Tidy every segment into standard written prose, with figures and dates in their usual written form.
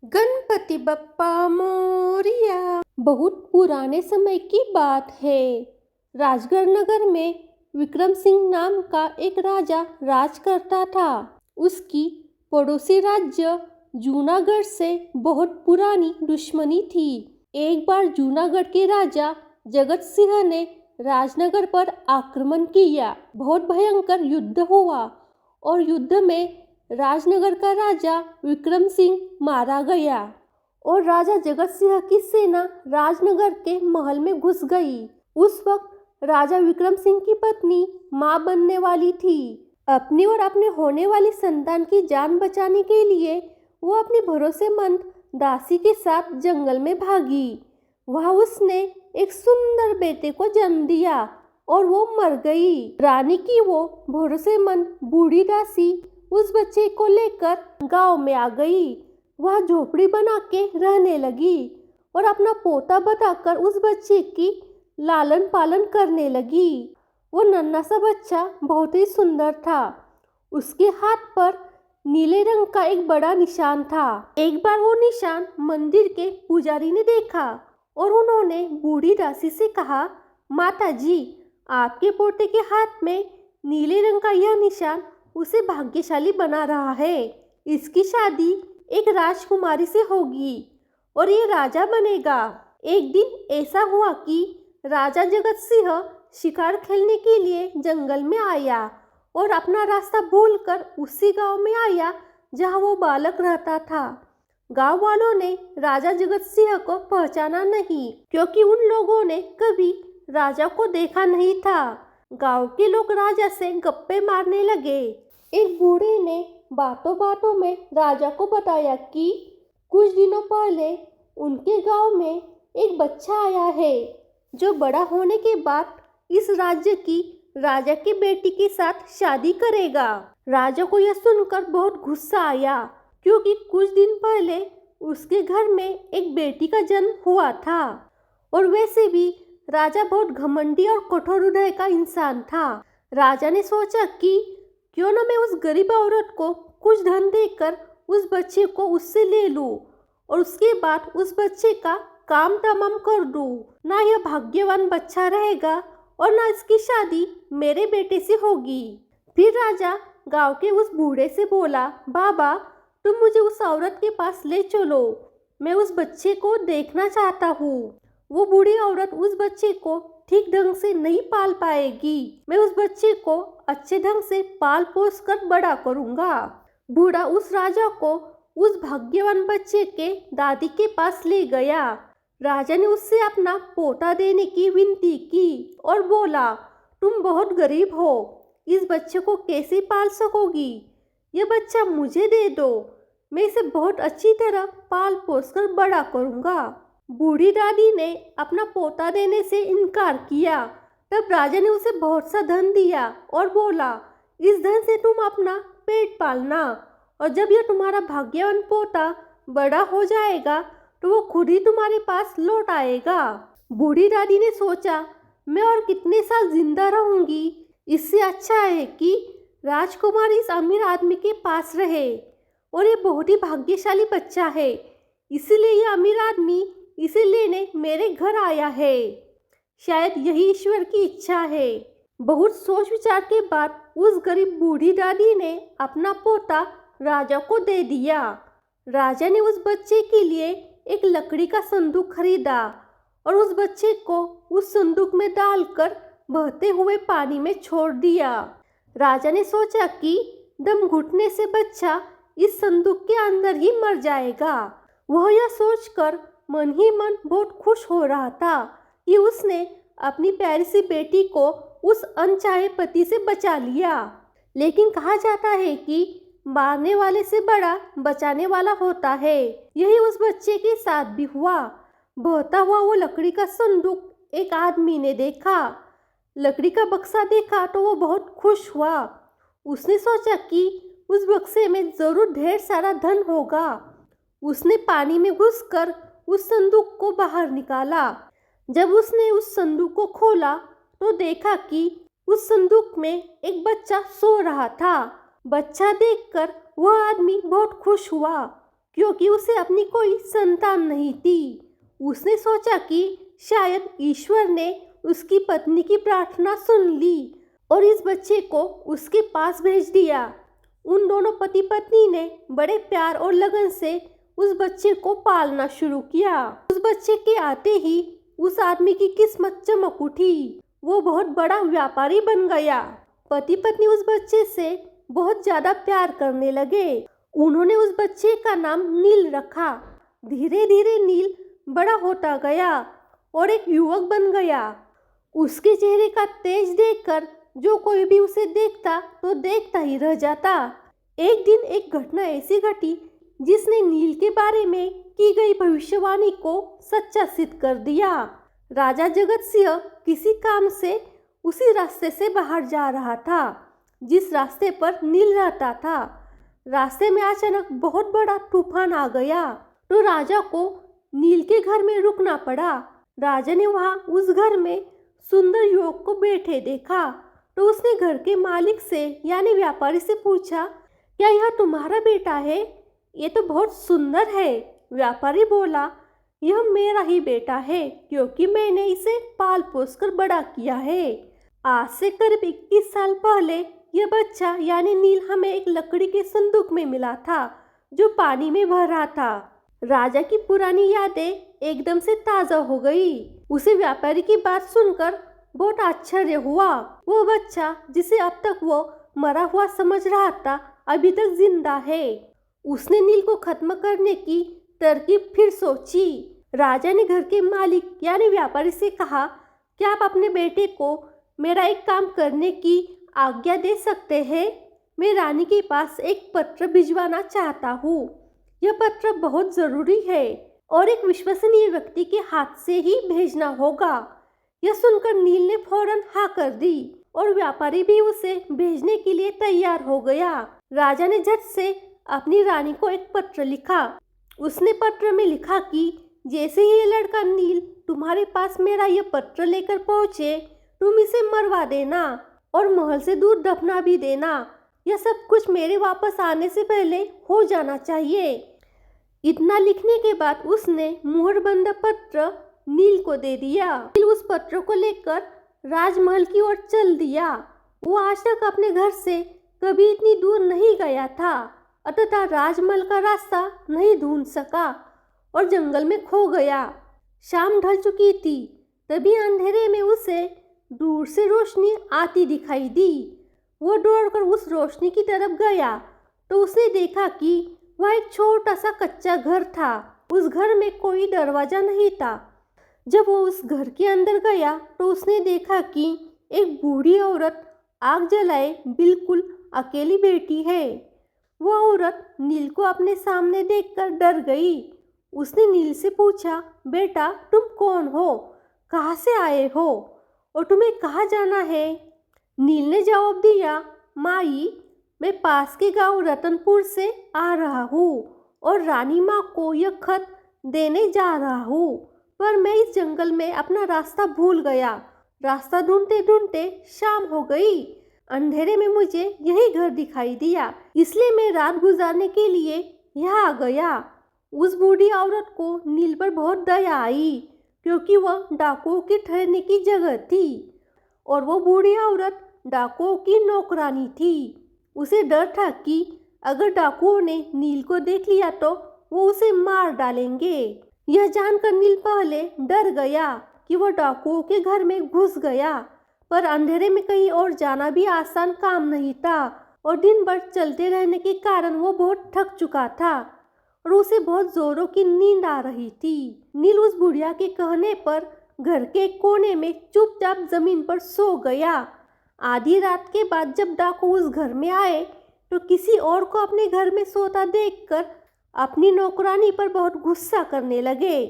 गणपति बप्पा मोरिया। बहुत पुराने समय की बात है। राजगढ़ नगर में विक्रम सिंह नाम का एक राजा राज करता था। उसकी पड़ोसी राज्य जूनागढ़ से बहुत पुरानी दुश्मनी थी। एक बार जूनागढ़ के राजा जगत सिंह ने राजनगर पर आक्रमण किया। बहुत भयंकर युद्ध हुआ और युद्ध में राजनगर का राजा विक्रम सिंह मारा गया और राजा जगत सिंह की सेना राजनगर के महल में घुस गई। उस वक्त राजा विक्रम सिंह की पत्नी मां बनने वाली थी। अपनी और अपने होने वाली संतान की जान बचाने के लिए वो अपनी भरोसेमंद दासी के साथ जंगल में भागी। वहां उसने एक सुंदर बेटे को जन्म दिया और वो मर गई। रानी की वो भरोसेमंद बूढ़ी दासी उस बच्चे को लेकर गांव में आ गई। वह झोपड़ी बना के रहने लगी और अपना पोता बताकर उस बच्चे की लालन पालन करने लगी। वो नन्हा सा बच्चा बहुत ही सुंदर था। उसके हाथ पर नीले रंग का एक बड़ा निशान था। एक बार वो निशान मंदिर के पुजारी ने देखा और उन्होंने बूढ़ी दासी से कहा, माता जी, आपके पोते के हाथ में नीले रंग का यह निशान उसे भाग्यशाली बना रहा है। इसकी शादी एक राजकुमारी से होगी और ये राजा बनेगा। एक दिन ऐसा हुआ कि राजा जगत सिंह शिकार खेलने के लिए जंगल में आया और अपना रास्ता भूलकर उसी गांव में आया जहां वो बालक रहता था। गांव वालों ने राजा जगत सिंह को पहचाना नहीं क्योंकि उन लोगों ने कभी राजा को देखा नहीं था। गांव के लोग राजा से गप्पे मारने लगे। एक बूढ़े ने बातों बातों में राजा को बताया कि कुछ दिनों पहले उनके गांव में एक बच्चा आया है जो बड़ा होने के बाद इस राज्य की राजा की बेटी के साथ शादी करेगा। राजा को यह सुनकर बहुत गुस्सा आया क्योंकि कुछ दिन पहले उसके घर में एक बेटी का जन्म हुआ था और वैसे भी राजा बहुत घमंडी और कठोर हृदय का इंसान था। राजा ने सोचा कि क्यों न मैं उस गरीब औरत को कुछ धन देकर उस बच्चे को उससे ले लूं और उसके बाद उस बच्चे का काम तमाम कर दूं। ना यह भाग्यवान बच्चा रहेगा और ना इसकी शादी मेरे बेटे से होगी। फिर राजा गांव के उस बूढ़े से बोला, बाबा, तुम मुझे उस औरत के पास ले चलो, मैं उस बच्चे को देखना चाहता हूँ। वो बूढ़ी औरत उस बच्चे को ठीक ढंग से नहीं पाल पाएगी। मैं उस बच्चे को अच्छे ढंग से पाल पोस कर बड़ा करूँगा। बूढ़ा उस राजा को उस भाग्यवान बच्चे के दादी के पास ले गया। राजा ने उससे अपना पोता देने की विनती की और बोला, तुम बहुत गरीब हो, इस बच्चे को कैसे पाल सकोगी? यह बच्चा मुझे दे दो, मैं इसे बहुत अच्छी तरह पाल पोस कर बड़ा करूँगा। बूढ़ी दादी ने अपना पोता देने से इनकार किया। तब राजा ने उसे बहुत सा धन दिया और बोला, इस धन से तुम अपना पेट पालना और जब यह तुम्हारा भाग्यवान पोता बड़ा हो जाएगा तो वो खुद ही तुम्हारे पास लौट आएगा। बूढ़ी दादी ने सोचा, मैं और कितने साल जिंदा रहूंगी, इससे अच्छा है कि राजकुमार इस अमीर आदमी के पास रहे और ये बहुत ही भाग्यशाली बच्चा है, इसीलिए यह अमीर आदमी इसे लेने मेरे घर आया है। शायद यही ईश्वर की इच्छा है। बहुत सोच विचार के बाद उस गरीब बूढ़ी दादी ने अपना पोता राजा को दे दिया। राजा ने उस बच्चे के लिए एक लकड़ी का संदूक खरीदा और उस बच्चे को उस संदूक में डालकर बहते हुए पानी में छोड़ दिया। राजा ने सोचा कि दम घुटने से बच्चा इस संदूक के अंदर ही मर जाएगा। वह यह सोचकर मन ही मन बहुत खुश हो रहा था कि उसने अपनी प्यारी सी बेटी को उस अनचाहे पति से बचा लिया। लेकिन कहा जाता है कि मारने वाले से बड़ा बचाने वाला होता है। यही उस बच्चे के साथ भी हुआ। बहता हुआ वो लकड़ी का संदूक एक आदमी ने देखा। लकड़ी का बक्सा देखा तो वो बहुत खुश हुआ। उसने सोचा कि उस बक्से में जरूर ढेर सारा धन होगा। उसने पानी में घुसकर उस संदूक को बाहर निकाला। जब उसने उस संदूक को खोला तो देखा कि उस संदूक में एक बच्चा सो रहा था। बच्चा देखकर वह आदमी बहुत खुश हुआ क्योंकि उसे अपनी कोई संतान नहीं थी। उसने सोचा कि शायद ईश्वर ने उसकी पत्नी की प्रार्थना सुन ली और इस बच्चे को उसके पास भेज दिया। उन दोनों पति पत्नी ने बड़े प्यार और लगन से उस बच्चे को पालना शुरू किया। उस बच्चे के आते ही उस आदमी की किस्मत चमक उठी। वो बहुत बड़ा व्यापारी बन गया। पति पत्नी उस बच्चे से बहुत ज्यादा प्यार करने लगे। उन्होंने उस बच्चे का नाम नील रखा। धीरे धीरे नील बड़ा होता गया और एक युवक बन गया। उसके चेहरे का तेज देखकर जो कोई भी उसे देखता तो देखता ही रह जाता। एक दिन एक घटना ऐसी घटी जिसने नील के बारे में की गई भविष्यवाणी को सच्चा सिद्ध कर दिया। राजा जगत सिंह किसी काम से उसी रास्ते से बाहर जा रहा था जिस रास्ते पर नील रहता था। रास्ते में अचानक बहुत बड़ा तूफान आ गया तो राजा को नील के घर में रुकना पड़ा। राजा ने वहां उस घर में सुंदर युवक को बैठे देखा तो उसने घर के मालिक से यानी व्यापारी से पूछा, क्या यह तुम्हारा बेटा है? ये तो बहुत सुंदर है। व्यापारी बोला, यह मेरा ही बेटा है क्योंकि मैंने इसे पाल पोस कर बड़ा किया है। आज से करीब 21 साल पहले यह बच्चा यानी नील हमें एक लकड़ी के संदूक में मिला था जो पानी में बह रहा था। राजा की पुरानी यादें एकदम से ताजा हो गई। उसे व्यापारी की बात सुनकर बहुत आश्चर्य हुआ। वो बच्चा जिसे अब तक वो मरा हुआ समझ रहा था अभी तक जिंदा है। उसने नील को खत्म करने की तरकीब फिर सोची। राजा ने घर के मालिक यानी व्यापारी से कहा, क्या आप अपने बेटे को मेरा एक काम करने की आज्ञा दे सकते हैं? मैं रानी के पास एक पत्र भिजवाना चाहता हूँ। यह पत्र बहुत ज़रूरी है और एक विश्वसनीय व्यक्ति के हाथ से ही भेजना होगा। यह सुनकर नील ने फौरन हाँ कर दी और व्यापारी भी उसे भेजने के लिए तैयार हो गया। राजा ने झट से अपनी रानी को एक पत्र लिखा। उसने पत्र में लिखा कि जैसे ही ये लड़का नील तुम्हारे पास मेरा यह पत्र लेकर पहुँचे तुम इसे मरवा देना और महल से दूर दफना भी देना। यह सब कुछ मेरे वापस आने से पहले हो जाना चाहिए। इतना लिखने के बाद उसने मुहरबंद पत्र नील को दे दिया। नील उस पत्र को लेकर राजमहल की ओर चल दिया। वो आज तक अपने घर से कभी इतनी दूर नहीं गया था, अतः राजमहल का रास्ता नहीं ढूंढ सका और जंगल में खो गया। शाम ढल चुकी थी, तभी अंधेरे में उसे दूर से रोशनी आती दिखाई दी। वो दौड़कर उस रोशनी की तरफ गया तो उसने देखा कि वह एक छोटा सा कच्चा घर था। उस घर में कोई दरवाजा नहीं था। जब वो उस घर के अंदर गया तो उसने देखा कि एक बूढ़ी औरत आग जलाए बिल्कुल अकेली बैठी है। वो औरत नील को अपने सामने देखकर डर गई। उसने नील से पूछा, बेटा तुम कौन हो, कहाँ से आए हो और तुम्हें कहाँ जाना है? नील ने जवाब दिया, माई मैं पास के गांव रतनपुर से आ रहा हूँ और रानी माँ को यह खत देने जा रहा हूँ, पर मैं इस जंगल में अपना रास्ता भूल गया। रास्ता ढूंढते ढूंढते शाम हो गई। अंधेरे में मुझे यही घर दिखाई दिया, इसलिए मैं रात गुजारने के लिए यहाँ आ गया। उस बूढ़ी औरत को नील पर बहुत दया आई क्योंकि वह डाकुओं के ठहरने की जगह थी और वो बूढ़ी औरत डाकुओं की नौकरानी थी। उसे डर था कि अगर डाकुओं ने नील को देख लिया तो वो उसे मार डालेंगे। यह जानकर नील पहले डर गया कि वह डाकुओं के घर में घुस गया, पर अंधेरे में कहीं और जाना भी आसान काम नहीं था और दिन भर चलते रहने के कारण वो बहुत थक चुका था और उसे बहुत जोरों की नींद आ रही थी। नील उस बुढ़िया के कहने पर घर के कोने में चुपचाप जमीन पर सो गया। आधी रात के बाद जब डाकू उस घर में आए तो किसी और को अपने घर में सोता देखकर अपनी नौकरानी पर बहुत गुस्सा करने लगे।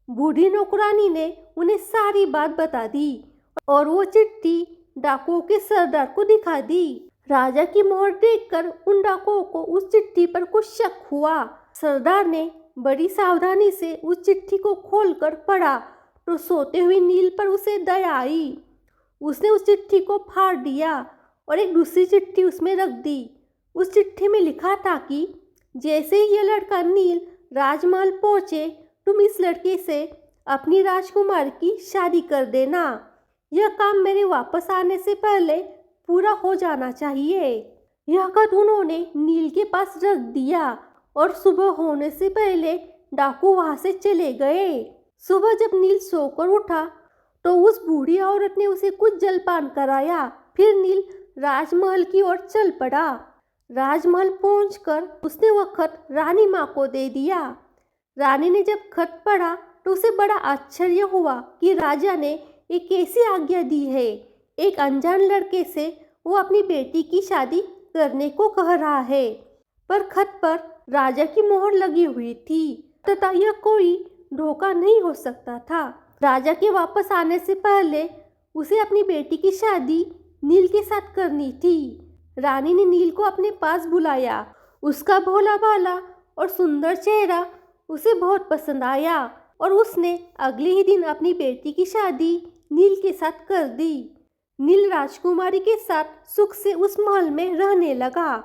बूढ़ी नौकरानी ने उन्हें सारी बात बता दी और वो चिट्ठी डाकुओं के सरदार को दिखा दी। राजा की मोहर देखकर उन डाकुओं को उस चिट्ठी पर कुछ शक हुआ। सरदार ने बड़ी सावधानी से उस चिट्ठी को खोलकर पढ़ा तो सोते हुए नील पर उसे दया आई। उसने उस चिट्ठी को फाड़ दिया और एक दूसरी चिट्ठी उसमें रख दी। उस चिट्ठी में लिखा था कि जैसे ही यह लड़का नील राजमहल पहुंचे, तुम इस लड़के से अपनी राजकुमार की शादी कर देना। यह काम मेरे वापस आने से पहले पूरा हो जाना चाहिए। यह खत उन्होंने नील के पास रख दिया और सुबह होने से पहले डाकू वहां से चले गए। सुबह जब नील सोकर उठा तो उस बूढ़ी औरत ने उसे कुछ जलपान कराया। फिर नील राजमहल की ओर चल पड़ा। राजमहल पहुंचकर उसने वह खत रानी माँ को दे दिया। रानी ने जब खत पढ़ा तो उसे बड़ा आश्चर्य हुआ कि राजा ने एक ऐसी आज्ञा दी है। एक अनजान लड़के से वो अपनी बेटी की शादी करने को कह रहा है, पर खत पर राजा की मोहर लगी हुई थी तथा यह कोई धोखा नहीं हो सकता था। राजा के वापस आने से पहले उसे अपनी बेटी की शादी नील के साथ करनी थी। रानी ने नील को अपने पास बुलाया। उसका भोला भाला और सुंदर चेहरा उसे बहुत पसंद आया और उसने अगले ही दिन अपनी बेटी की शादी नील के साथ कर दी। नील राजकुमारी के साथ सुख से उस महल में रहने लगा।